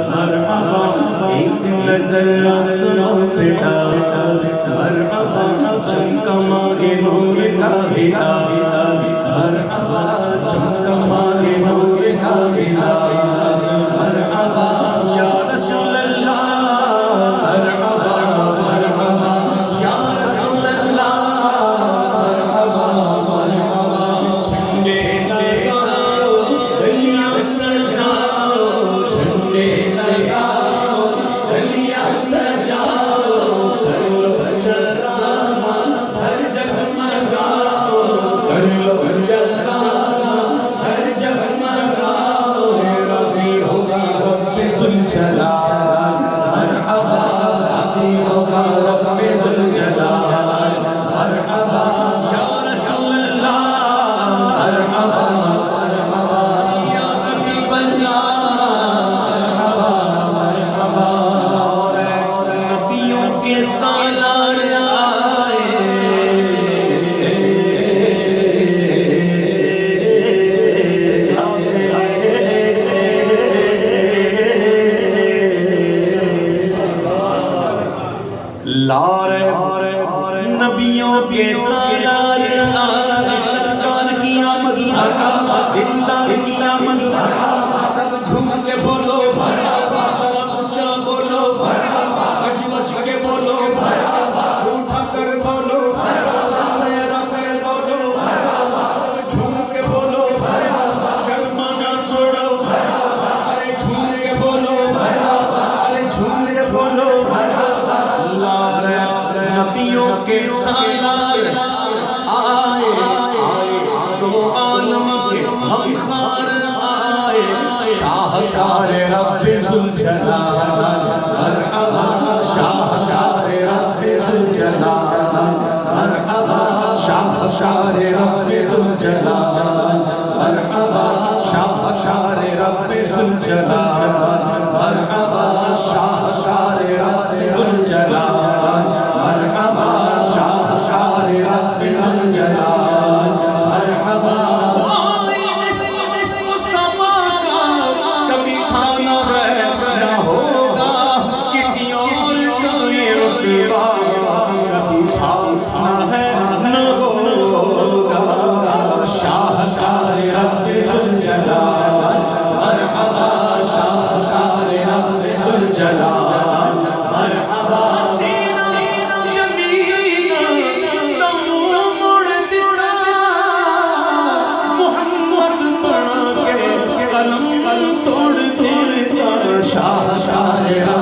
مرحبا ایک نظر آسماں پہ ڈال مرحبا چمکا ماہ نور کا ہلال مرحبا چمکا ماہ نور کا ہلال مرحبا یا رسول اللہ مرحبا مرحبا یا رسول اللہ مرحبا مرحبا جھنڈے لگاؤ گلیاں سجاؤ جھنڈے لگاؤ گلیاں سجاؤ کر لو جرانا ہر جگمگاؤ کر لو جرانا ہر جگمگاؤ راضی ہوگا رب ذوالجلال مرحبا راضی ہوگا رب ذوالجلال مرحبا یا رسول اللہ مرحبا مرحبا یا حبیب اللہ مرحبا مرحبا اور نبیوں کے سالار آئے لارے نبیوں کے سالار آئے سرکار کی آمد دلدار کی آمد سب جھوم کے بولو اونچا بولو گج گج کے بولو اٹھا کر بولو چلے رکھ کے بولو سب جھوم کے بولو شرمانا چھوڑو ارے جھوم کے بولو ارے جھوم کے بولو نبیوں کے سالار آئے دو عالم کے ہمخوار آئے شاہکار رب ذوالجلال مرحبا شاہکار رب ذوالجلال مرحبا شاہکار رب ذوالجلال مرحبا شاہکار رب ذوالجلال مرحبا شاہکار رب ذوالجلال مرحبا شاہکار رب ذوالجلال مرحبا کبھی کھانا نہ ہوگا کسی اور کا یہ رتبہ کبھی کھانا ہے نہ ہوگا شاہکار رب ذوالجلال مرحبا شاہکار رب ذوالجلال مرحبا شاہ شاہ